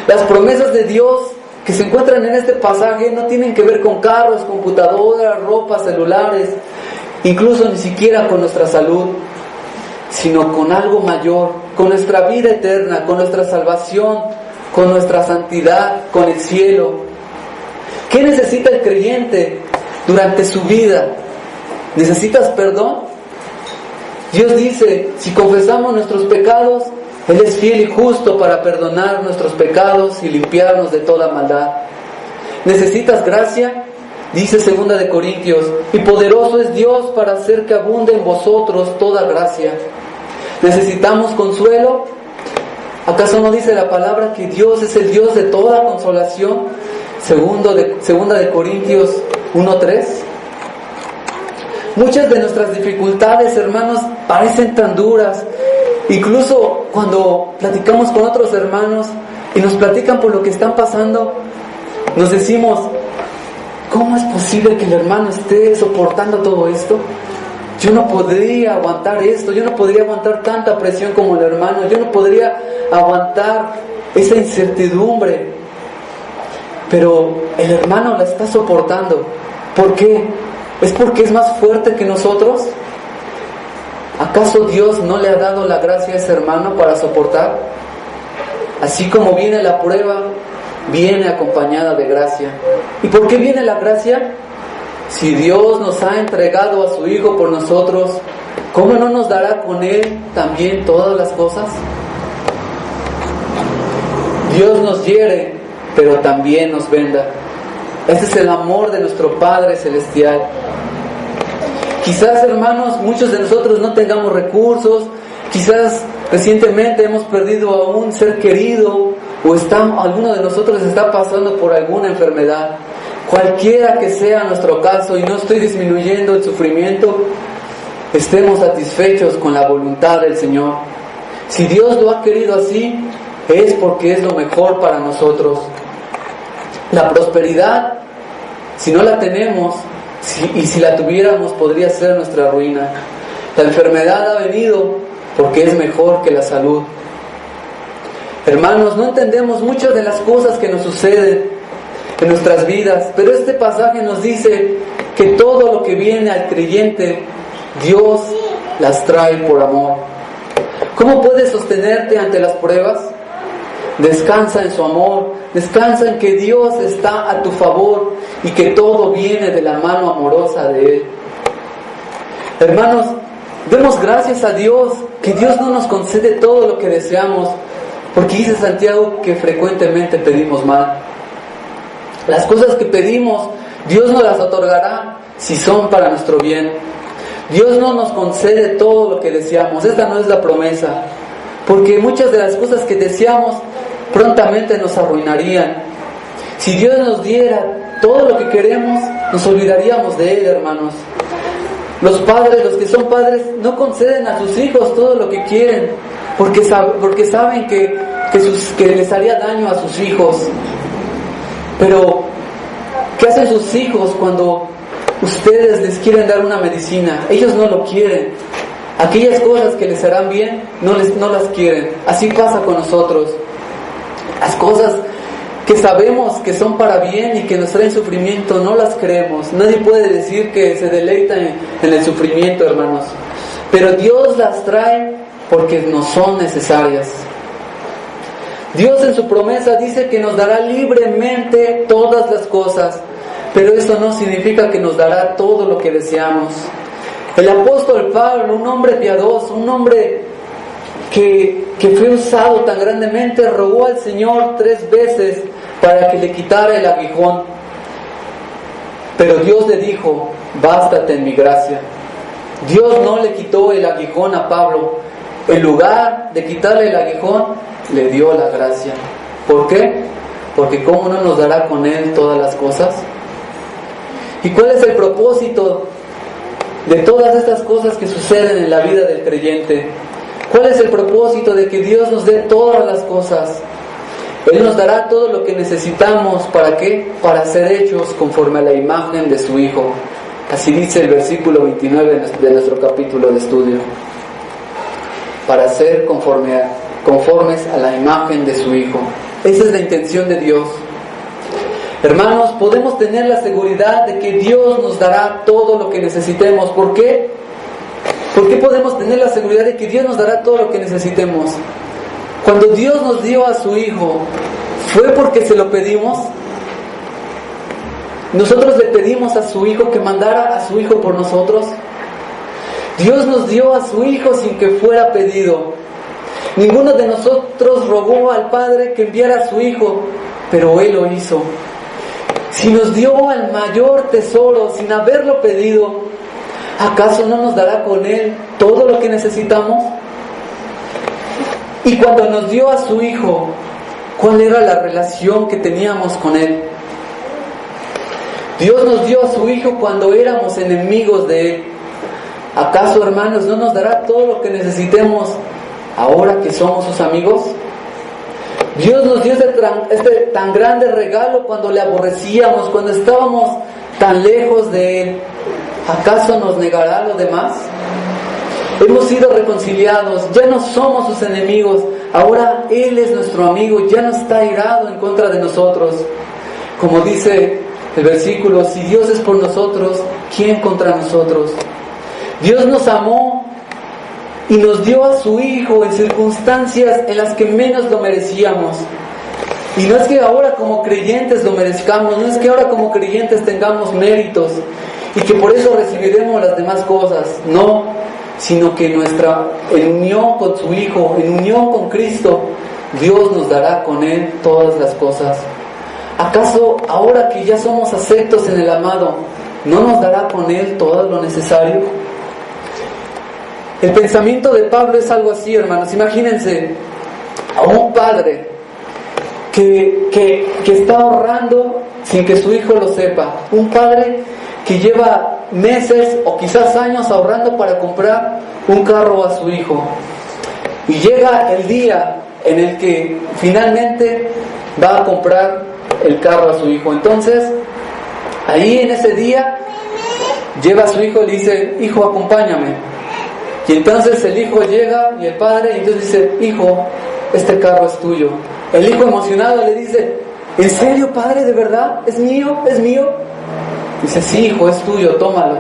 Las promesas de Dios que se encuentran en este pasaje no tienen que ver con carros, computadoras, ropa, celulares, incluso ni siquiera con nuestra salud, sino con algo mayor, con nuestra vida eterna, con nuestra salvación, con nuestra santidad, con el cielo. ¿Qué necesita el creyente durante su vida? ¿Necesitas perdón? Dios dice: si confesamos nuestros pecados, Él es fiel y justo para perdonar nuestros pecados y limpiarnos de toda maldad. ¿Necesitas gracia? Dice 2 de Corintios: y poderoso es Dios para hacer que abunde en vosotros toda gracia. ¿Necesitamos consuelo? ¿Acaso no dice la palabra que Dios es el Dios de toda consolación? 2 de Corintios 1:3. Muchas de nuestras dificultades, hermanos, parecen tan duras. Incluso cuando platicamos con otros hermanos y nos platican por lo que están pasando, nos decimos: ¿cómo es posible que el hermano esté soportando todo esto? Yo no podría aguantar esto, yo no podría aguantar tanta presión como el hermano, yo no podría aguantar esa incertidumbre. Pero el hermano la está soportando. ¿Por qué? ¿Es porque es más fuerte que nosotros? ¿Acaso Dios no le ha dado la gracia a ese hermano para soportar? Así como viene la prueba, viene acompañada de gracia. ¿Y por qué viene la gracia? Si Dios nos ha entregado a su Hijo por nosotros, ¿cómo no nos dará con Él también todas las cosas? Dios nos hiere, pero también nos venda. Este es el amor de nuestro Padre Celestial. Quizás, hermanos, muchos de nosotros no tengamos recursos, quizás recientemente hemos perdido a un ser querido, o alguno de nosotros está pasando por alguna enfermedad. Cualquiera que sea nuestro caso, y no estoy disminuyendo el sufrimiento, estemos satisfechos con la voluntad del Señor. Si Dios lo ha querido así, es porque es lo mejor para nosotros. La prosperidad, si no la tenemos, y si la tuviéramos, podría ser nuestra ruina. La enfermedad ha venido porque es mejor que la salud. Hermanos, no entendemos muchas de las cosas que nos suceden en nuestras vidas, pero este pasaje nos dice que todo lo que viene al creyente, Dios las trae por amor. ¿Cómo puedes sostenerte ante las pruebas? Descansa en su amor, descansa en que Dios está a tu favor y que todo viene de la mano amorosa de Él. Hermanos, demos gracias a Dios que Dios no nos concede todo lo que deseamos, porque dice Santiago que frecuentemente pedimos mal. Las cosas que pedimos, Dios nos las otorgará si son para nuestro bien. Dios no nos concede todo lo que deseamos, esta no es la promesa, porque muchas de las cosas que deseamos prontamente nos arruinarían. Si Dios nos diera todo lo que queremos, nos olvidaríamos de Él, hermanos. Los padres, los que son padres, no conceden a sus hijos todo lo que quieren, porque saben que les haría daño a sus hijos. Pero, ¿qué hacen sus hijos cuando ustedes les quieren dar una medicina? Ellos no lo quieren. Aquellas cosas que les harán bien, no las quieren. Así pasa con nosotros. Las cosas que sabemos que son para bien y que nos traen sufrimiento, no las creemos. Nadie puede decir que se deleita en el sufrimiento, hermanos. Pero Dios las trae porque nos son necesarias. Dios en su promesa dice que nos dará libremente todas las cosas, pero eso no significa que nos dará todo lo que deseamos. El apóstol Pablo, un hombre piadoso, un hombre que fue usado tan grandemente, rogó al Señor 3 veces para que le quitara el aguijón. Pero Dios le dijo: bástate en mi gracia. Dios no le quitó el aguijón a Pablo. En lugar de quitarle el aguijón, le dio la gracia. ¿Por qué? Porque ¿cómo no nos dará con Él todas las cosas? ¿Y cuál es el propósito de todas estas cosas que suceden en la vida del creyente? ¿Cuál es el propósito de que Dios nos dé todas las cosas? Él nos dará todo lo que necesitamos. ¿Para qué? Para ser hechos conforme a la imagen de su Hijo. Así dice el versículo 29 de nuestro capítulo de estudio. Para ser conformes a la imagen de su Hijo. Esa es la intención de Dios. Hermanos, podemos tener la seguridad de que Dios nos dará todo lo que necesitemos. ¿Por qué? ¿Por qué podemos tener la seguridad de que Dios nos dará todo lo que necesitemos? Cuando Dios nos dio a su Hijo, ¿fue porque se lo pedimos? ¿Nosotros le pedimos a su Hijo que mandara a su Hijo por nosotros? Dios nos dio a su Hijo sin que fuera pedido. Ninguno de nosotros rogó al Padre que enviara a su Hijo, pero Él lo hizo. Si nos dio el mayor tesoro sin haberlo pedido, ¿acaso no nos dará con Él todo lo que necesitamos? Y cuando nos dio a su Hijo, ¿cuál era la relación que teníamos con Él? Dios nos dio a su Hijo cuando éramos enemigos de Él. ¿Acaso, hermanos, no nos dará todo lo que necesitemos ahora que somos sus amigos? Dios nos dio este tan grande regalo cuando le aborrecíamos, cuando estábamos tan lejos de Él. ¿Acaso nos negará lo demás? Hemos sido reconciliados, ya no somos sus enemigos, ahora Él es nuestro amigo, ya no está irado en contra de nosotros. Como dice el versículo: si Dios es por nosotros, ¿quién contra nosotros? Dios nos amó y nos dio a su Hijo en circunstancias en las que menos lo merecíamos. Y no es que ahora como creyentes lo merezcamos, no es que ahora como creyentes tengamos méritos y que por eso recibiremos las demás cosas, no, sino que en unión con su Hijo, en unión con Cristo, Dios nos dará con Él todas las cosas. ¿Acaso ahora que ya somos aceptos en el amado, no nos dará con Él todo lo necesario? El pensamiento de Pablo es algo así, hermanos. Imagínense a un padre que está ahorrando sin que su hijo lo sepa. Un padre que lleva meses o quizás años ahorrando para comprar un carro a su hijo. Y llega el día en el que finalmente va a comprar el carro a su hijo. Entonces, ahí en ese día, lleva a su hijo y le dice: hijo, acompáñame. Y entonces el hijo llega y el padre, y entonces dice: hijo, este carro es tuyo. El hijo emocionado le dice: ¿en serio, padre? ¿De verdad? ¿Es mío? ¿Es mío? Dice: sí, hijo, es tuyo, tómalo.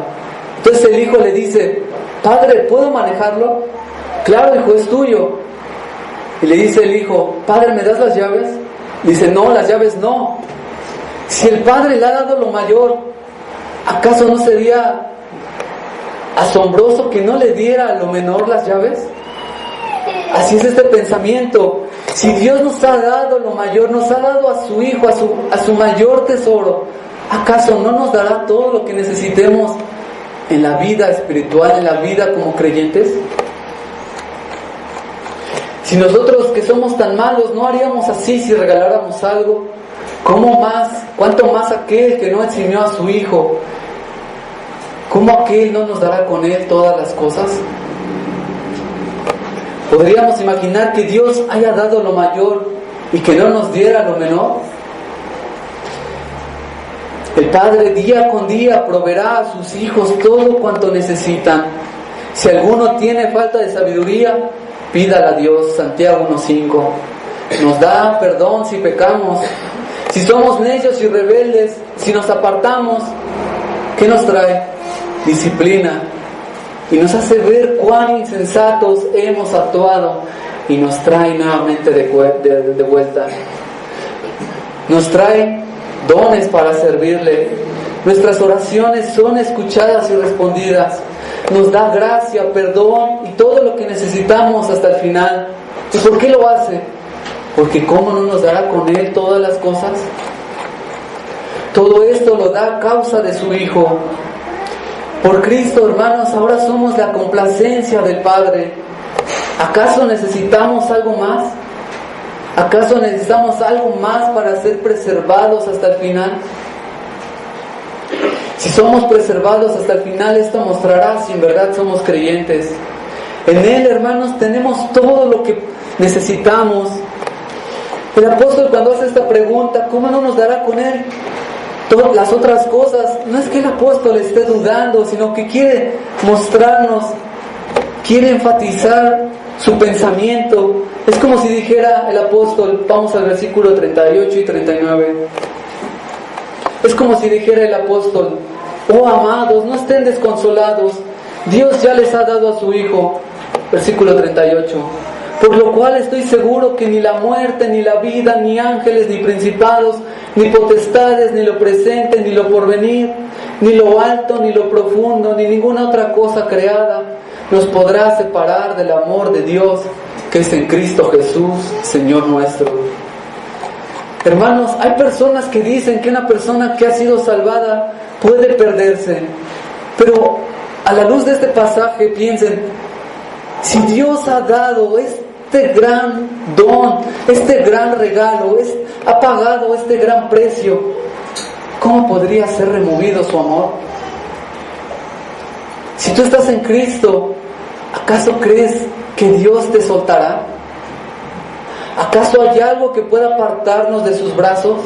Entonces el hijo le dice: padre, ¿puedo manejarlo? Claro, hijo, es tuyo. Y le dice el hijo: Padre, ¿me das las llaves? Dice: no, las llaves no. Si el Padre le ha dado lo mayor, ¿acaso no sería asombroso que no le diera a lo menor las llaves? Así es este pensamiento. Si Dios nos ha dado lo mayor, nos ha dado a su Hijo, a su mayor tesoro, ¿acaso no nos dará todo lo que necesitemos en la vida espiritual, en la vida como creyentes? Si nosotros, que somos tan malos, no haríamos así si regaláramos algo, ¿cuánto más aquel que no enseñó a su Hijo? ¿Cómo aquel no nos dará con Él todas las cosas? ¿Podríamos imaginar que Dios haya dado lo mayor y que no nos diera lo menor? El Padre día con día proveerá a sus hijos todo cuanto necesitan. Si alguno tiene falta de sabiduría, pídala a Dios. Santiago 1:5. Nos da perdón si pecamos. Si somos necios y rebeldes, si nos apartamos, ¿qué nos trae? Disciplina. Y nos hace ver cuán insensatos hemos actuado y nos trae nuevamente de vuelta. Nos trae dones para servirle. Nuestras oraciones son escuchadas y respondidas. Nos da gracia, perdón y todo lo que necesitamos hasta el final. ¿Y por qué lo hace? Porque ¿cómo no nos dará con Él todas las cosas? Todo esto lo da a causa de su Hijo. Por Cristo, hermanos, ahora somos la complacencia del Padre. ¿Acaso necesitamos algo más? ¿Acaso necesitamos algo más para ser preservados hasta el final? Si somos preservados hasta el final, esto mostrará si en verdad somos creyentes. En Él, hermanos, tenemos todo lo que necesitamos. El apóstol, cuando hace esta pregunta, ¿cómo no nos dará con Él todas las otras cosas? No es que el apóstol esté dudando, sino que quiere mostrarnos, quiere enfatizar su pensamiento. Es como si dijera el apóstol, vamos al versículo 38 y 39. Es como si dijera el apóstol: oh amados, no estén desconsolados, Dios ya les ha dado a su Hijo. Versículo 38. Por lo cual estoy seguro que ni la muerte, ni la vida, ni ángeles, ni principados, ni potestades, ni lo presente, ni lo porvenir, ni lo alto, ni lo profundo, ni ninguna otra cosa creada nos podrá separar del amor de Dios que es en Cristo Jesús, Señor nuestro. Hermanos, hay personas que dicen que una persona que ha sido salvada puede perderse, pero a la luz de este pasaje piensen: si Dios ha dado este gran don, este gran regalo, ha pagado este gran precio, ¿cómo podría ser removido su amor? Si tú estás en Cristo, ¿acaso crees que Dios te soltará? ¿Acaso hay algo que pueda apartarnos de sus brazos?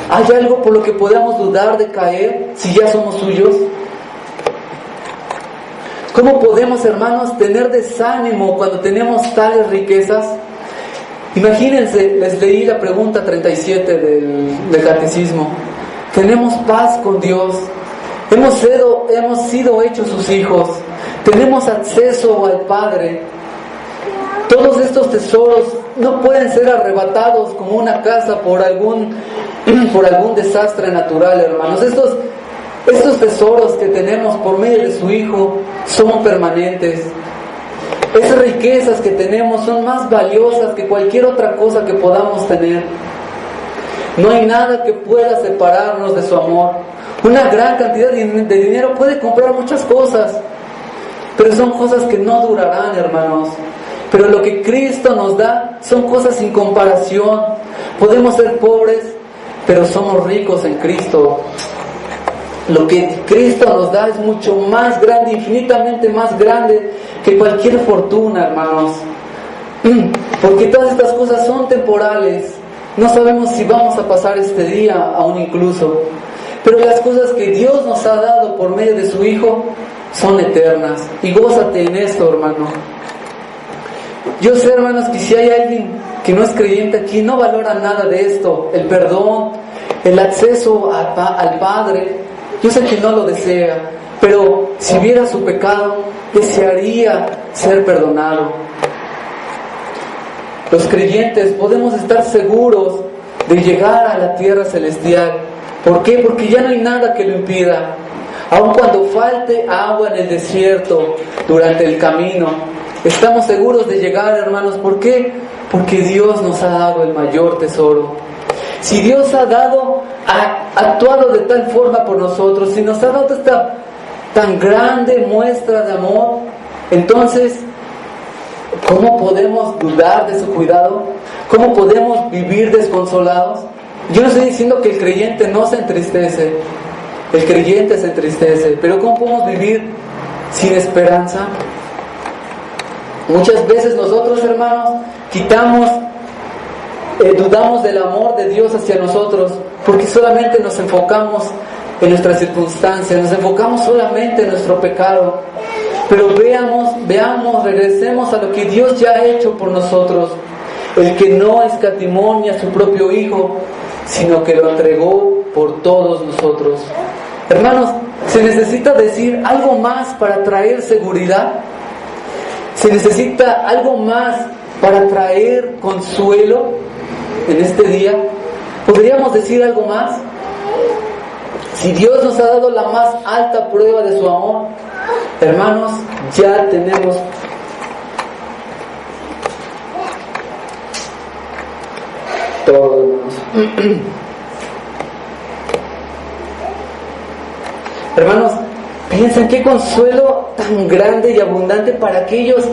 ¿Hay algo por lo que podamos dudar de caer si ya somos suyos? ¿Cómo podemos, hermanos, tener desánimo cuando tenemos tales riquezas? Imagínense, les leí la pregunta 37 del catecismo. Tenemos paz con Dios, hemos sido hechos sus hijos, tenemos acceso al Padre. Todos estos tesoros no pueden ser arrebatados como una casa por algún desastre natural, hermanos. Estos tesoros que tenemos por medio de su Hijo son permanentes. Esas riquezas que tenemos son más valiosas que cualquier otra cosa que podamos tener. No hay nada que pueda separarnos de su amor. Una gran cantidad de dinero puede comprar muchas cosas, pero son cosas que no durarán, hermanos. Pero lo que Cristo nos da son cosas sin comparación. Podemos ser pobres, pero somos ricos en Cristo. Lo que Cristo nos da es mucho más grande, infinitamente más grande que cualquier fortuna, hermanos. Porque todas estas cosas son temporales. No sabemos si vamos a pasar este día, aún incluso. Pero las cosas que Dios nos ha dado por medio de su Hijo son eternas. Y gózate en esto, hermano. Yo sé, hermanos, que si hay alguien que no es creyente aquí, no valora nada de esto. El perdón, el acceso al Padre. Yo sé que no lo desea, pero si viera su pecado, desearía ser perdonado. los creyentes podemos estar seguros de llegar a la tierra celestial. ¿Por qué? Porque ya no hay nada que lo impida. Aun cuando falte agua en el desierto durante el camino, estamos seguros de llegar, hermanos. ¿Por qué? Porque Dios nos ha dado el mayor tesoro. Si Dios ha actuado de tal forma por nosotros, si nos ha dado esta tan grande muestra de amor, entonces, ¿cómo podemos dudar de su cuidado? ¿Cómo podemos vivir desconsolados? Yo no estoy diciendo que el creyente no se entristece. El creyente se entristece, pero ¿cómo podemos vivir sin esperanza? Muchas veces nosotros, hermanos, dudamos del amor de Dios hacia nosotros, porque solamente nos enfocamos en nuestras circunstancias, nos enfocamos solamente en nuestro pecado. Pero veamos, regresemos a lo que Dios ya ha hecho por nosotros, el que no escatimó ni a su propio Hijo, sino que lo entregó por todos nosotros. Hermanos, ¿se necesita decir algo más para traer seguridad? ¿Se necesita algo más para traer consuelo en este día? ¿Podríamos decir algo más? Si Dios nos ha dado la más alta prueba de su amor, hermanos, ya tenemos todo, hermanos. Hermanos, piensen qué consuelo tan grande y abundante para aquellos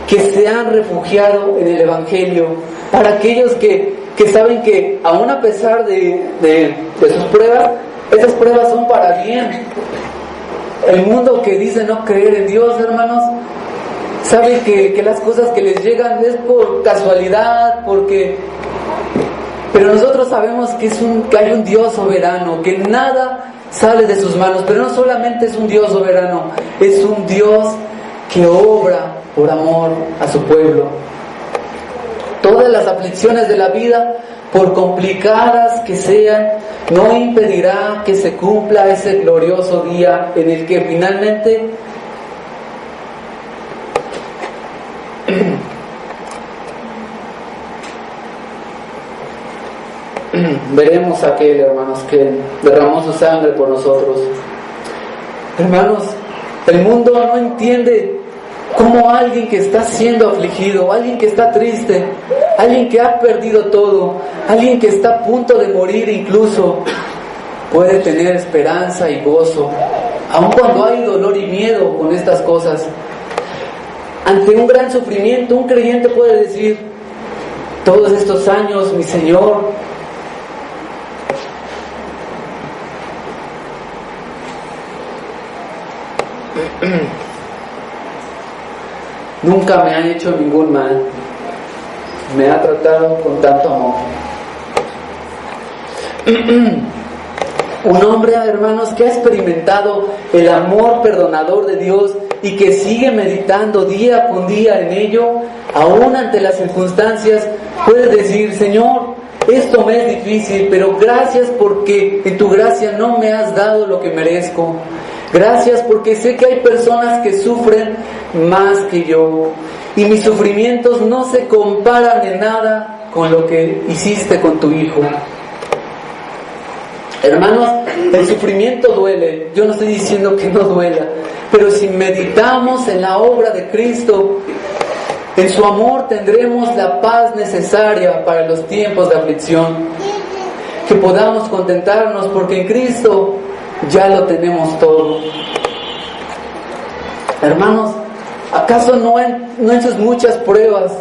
que se han refugiado en el Evangelio, para aquellos que saben que aún a pesar de sus pruebas, esas pruebas son para bien. El mundo que dice no creer en Dios, hermanos, sabe que las cosas que les llegan es por casualidad, pero nosotros sabemos que hay un Dios soberano, que nada sale de sus manos. Pero no solamente es un Dios soberano, es un Dios que obra por amor a su pueblo. Todas las aflicciones de la vida, por complicadas que sean, no impedirá que se cumpla ese glorioso día en el que finalmente veremos a aquel, hermanos, que derramó su sangre por nosotros. Hermanos, el mundo no entiende cómo alguien que está siendo afligido, alguien que está triste, alguien que ha perdido todo, alguien que está a punto de morir incluso, puede tener esperanza y gozo, aun cuando hay dolor y miedo con estas cosas. Ante un gran sufrimiento, un creyente puede decir: todos estos años, mi Señor nunca me ha hecho ningún mal, me ha tratado con tanto amor. Un hombre, hermanos, que ha experimentado el amor perdonador de Dios y que sigue meditando día con día en ello, aún ante las circunstancias, puede decir: Señor, esto me es difícil, pero gracias porque en tu gracia no me has dado lo que merezco. Gracias porque sé que hay personas que sufren más que yo, y mis sufrimientos no se comparan en nada con lo que hiciste con tu Hijo. Hermanos, el sufrimiento duele. Yo no estoy diciendo que no duela, pero si meditamos en la obra de Cristo, en su amor, tendremos la paz necesaria para los tiempos de aflicción. Que podamos contentarnos porque en Cristo ya lo tenemos todo. Hermanos, ¿acaso no en sus muchas pruebas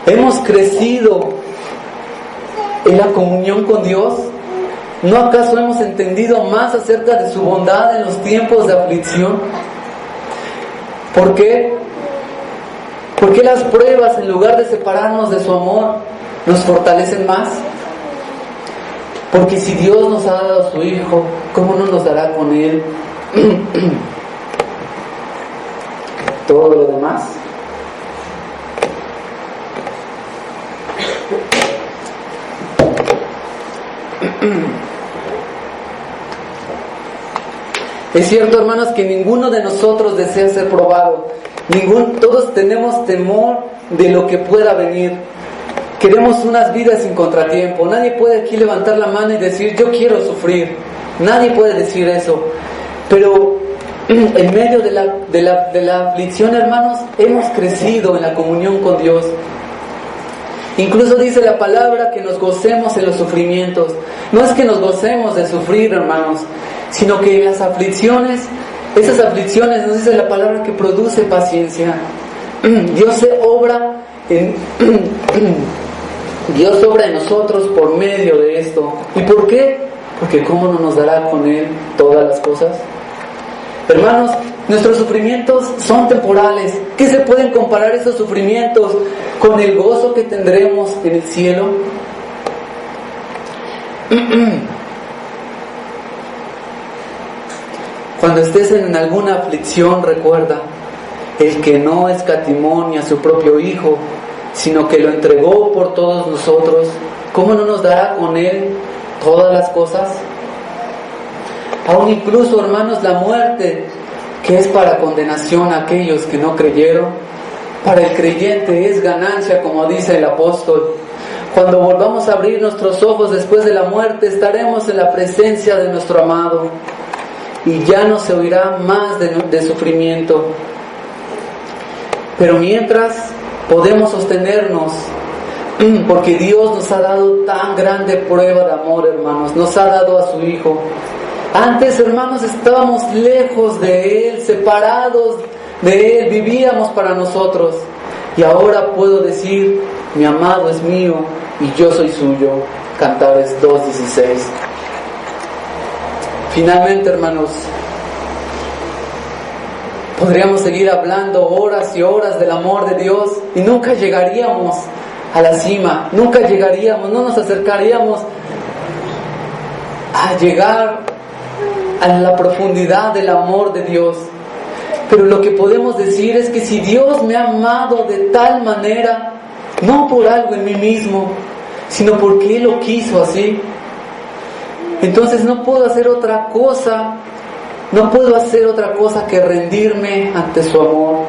hemos crecido en la comunión con Dios? ¿No acaso hemos entendido más acerca de su bondad en los tiempos de aflicción? ¿Por qué? ¿Por qué las pruebas, en lugar de separarnos de su amor, nos fortalecen más? Porque si Dios nos ha dado a su Hijo, ¿cómo no nos dará con Él todo lo demás? Es cierto, hermanos, que ninguno de nosotros desea ser probado. Todos tenemos temor de lo que pueda venir. Queremos unas vidas sin contratiempo. Nadie puede aquí levantar la mano y decir, yo quiero sufrir. Nadie puede decir eso. Pero en medio de la aflicción, hermanos, hemos crecido en la comunión con Dios. Incluso dice la palabra que nos gocemos en los sufrimientos. No es que nos gocemos de sufrir, hermanos, sino que en las aflicciones, esas aflicciones, nos dice la palabra, que produce paciencia. Dios obra en nosotros por medio de esto. ¿Y por qué? Porque ¿cómo no nos dará con Él todas las cosas? Hermanos, nuestros sufrimientos son temporales. ¿Qué se pueden comparar esos sufrimientos con el gozo que tendremos en el cielo? Cuando estés en alguna aflicción, recuerda, el que no escatimó ni a su propio Hijo, sino que lo entregó por todos nosotros, ¿cómo no nos dará con Él todas las cosas? Aún incluso, hermanos, la muerte, que es para condenación a aquellos que no creyeron, para el creyente es ganancia, como dice el apóstol. Cuando volvamos a abrir nuestros ojos después de la muerte, estaremos en la presencia de nuestro amado y ya no se oirá más de sufrimiento. Pero mientras podemos sostenernos, porque Dios nos ha dado tan grande prueba de amor, hermanos, nos ha dado a su Hijo. Antes, hermanos, estábamos lejos de Él, separados de Él, vivíamos para nosotros. Y ahora puedo decir, mi amado es mío y yo soy suyo. Cantares 2:16. Finalmente, hermanos, podríamos seguir hablando horas y horas del amor de Dios y nunca llegaríamos a la cima, nunca llegaríamos, no nos acercaríamos a llegar a la profundidad del amor de Dios. Pero lo que podemos decir es que si Dios me ha amado de tal manera, no por algo en mí mismo, sino porque Él lo quiso así, entonces no puedo hacer otra cosa que rendirme ante su amor.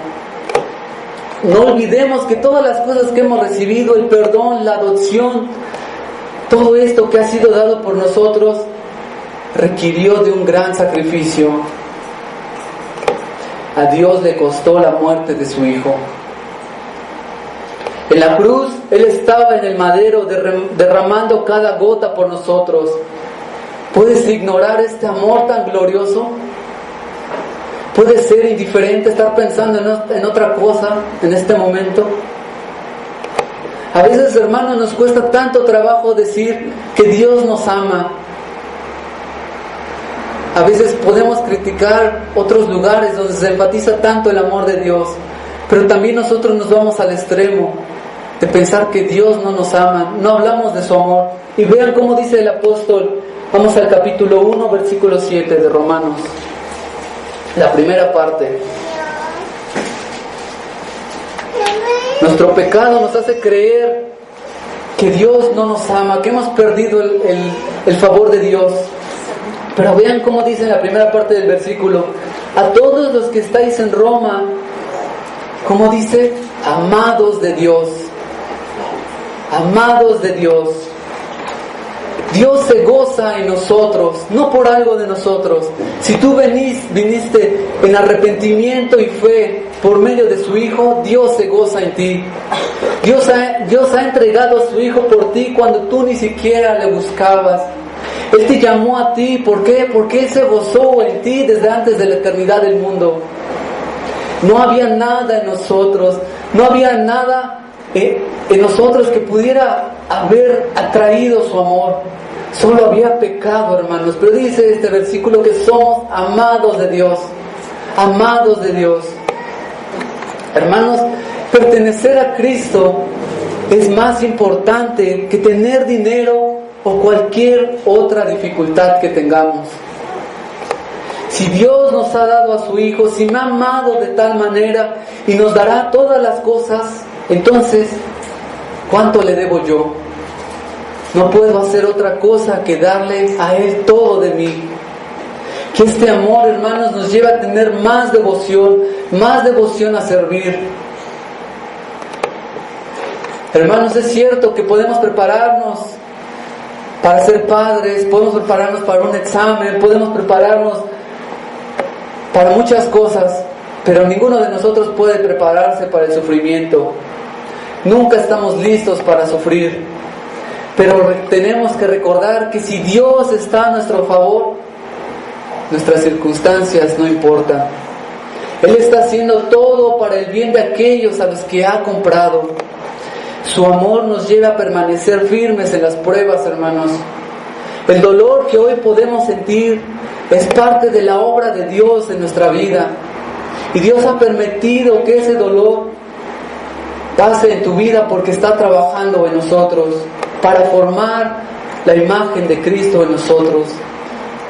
No olvidemos que todas las cosas que hemos recibido, el perdón, la adopción, todo esto que ha sido dado por nosotros, requirió de un gran sacrificio. A Dios le costó la muerte de su Hijo. En la cruz, Él estaba en el madero derramando cada gota por nosotros. ¿Puedes ignorar este amor tan glorioso? ¿Puedes ser indiferente, estar pensando en otra cosa en este momento? A veces, hermanos, nos cuesta tanto trabajo decir que Dios nos ama. A veces podemos criticar otros lugares donde se enfatiza tanto el amor de Dios, pero también nosotros nos vamos al extremo de pensar que Dios no nos ama, no hablamos de su amor. Y vean cómo dice el apóstol. Vamos al capítulo 1, versículo 7 de Romanos, la primera parte. Nuestro pecado nos hace creer que Dios no nos ama, que hemos perdido el favor de Dios. Pero vean cómo dice en la primera parte del versículo: a todos los que estáis en Roma, como dice, amados de Dios. Amados de Dios. Dios se goza en nosotros, no por algo de nosotros. Si tú viniste en arrepentimiento y fe por medio de su Hijo, Dios se goza en ti. Dios ha entregado a su Hijo por ti cuando tú ni siquiera le buscabas. Él te llamó a ti. ¿Por qué? Porque Él se gozó en ti desde antes de la eternidad del mundo. No había nada en nosotros, no había nada en nosotros que pudiera haber atraído su amor. Solo había pecado, hermanos. Pero dice este versículo que somos amados de Dios. Amados de Dios. Hermanos, pertenecer a Cristo es más importante que tener dinero o cualquier otra dificultad que tengamos. Si Dios nos ha dado a su Hijo, si me ha amado de tal manera y nos dará todas las cosas, entonces, ¿cuánto le debo yo? No puedo hacer otra cosa que darle a Él todo de mí. Que este amor, hermanos, nos lleve a tener más devoción a servir. Hermanos, es cierto que podemos prepararnos para ser padres, podemos prepararnos para un examen, podemos prepararnos para muchas cosas, pero ninguno de nosotros puede prepararse para el sufrimiento. Nunca estamos listos para sufrir, pero tenemos que recordar que si Dios está a nuestro favor, nuestras circunstancias no importan. Él está haciendo todo para el bien de aquellos a los que ha comprado. Su amor nos lleva a permanecer firmes en las pruebas, hermanos. El dolor que hoy podemos sentir es parte de la obra de Dios en nuestra vida. Y Dios ha permitido que ese dolor pase en tu vida porque está trabajando en nosotros para formar la imagen de Cristo en nosotros.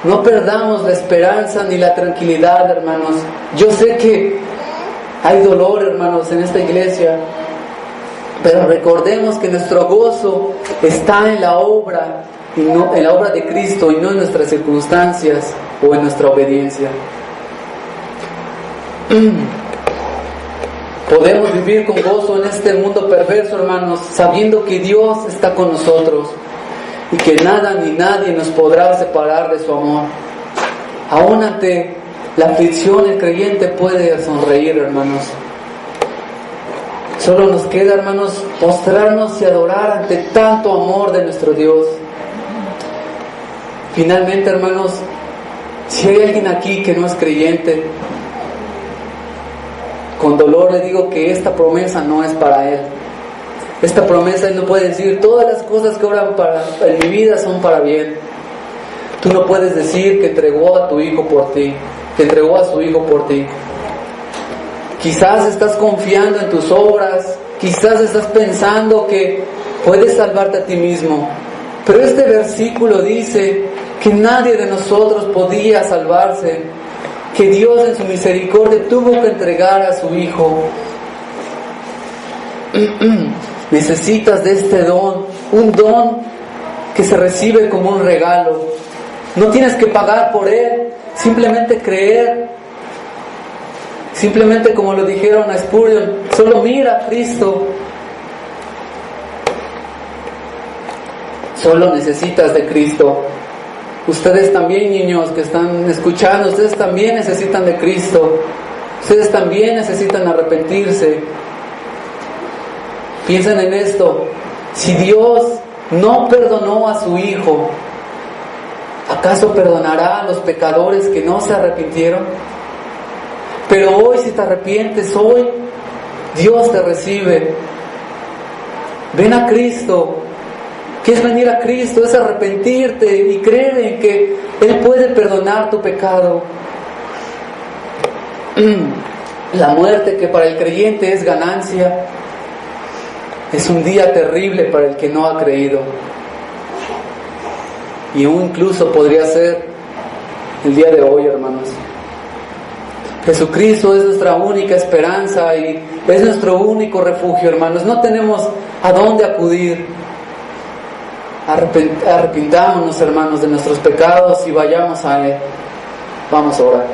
No perdamos la esperanza ni la tranquilidad, hermanos. Yo sé que hay dolor, hermanos, en esta iglesia, pero recordemos que nuestro gozo está en la obra, y no en la obra de Cristo, y no en nuestras circunstancias o en nuestra obediencia. Podemos vivir con gozo en este mundo perverso, hermanos, sabiendo que Dios está con nosotros y que nada ni nadie nos podrá separar de su amor. Aún ante la aflicción, el creyente puede sonreír, hermanos. Solo nos queda, hermanos, postrarnos y adorar ante tanto amor de nuestro Dios. Finalmente, hermanos, si hay alguien aquí que no es creyente, con dolor le digo que esta promesa no es para él. Esta promesa, él no puede decir: todas las cosas que obran en mi vida son para bien. Tú no puedes decir que entregó a tu hijo por ti, que entregó a su hijo por ti. Quizás estás confiando en tus obras, quizás estás pensando que puedes salvarte a ti mismo, pero este versículo dice que nadie de nosotros podía salvarse, que Dios en su misericordia tuvo que entregar a su hijo. Necesitas de este don, un don que se recibe como un regalo. No tienes que pagar por él, simplemente creer. Simplemente, como lo dijeron a Spurgeon, solo mira a Cristo. Solo necesitas de Cristo. Ustedes también, niños que están escuchando, ustedes también necesitan de Cristo. Ustedes también necesitan arrepentirse. Piensen en esto: si Dios no perdonó a su Hijo, ¿acaso perdonará a los pecadores que no se arrepintieron? Pero hoy, si te arrepientes, hoy Dios te recibe. Ven a Cristo. ¿Qué es venir a Cristo? Es arrepentirte y creer en que Él puede perdonar tu pecado. La muerte, que para el creyente es ganancia, es un día terrible para el que no ha creído. Y aún incluso podría ser el día de hoy, hermanos. Jesucristo es nuestra única esperanza y es nuestro único refugio, hermanos. No tenemos a dónde acudir. Arrepintámonos, hermanos, de nuestros pecados y vayamos a Él. Vamos a orar.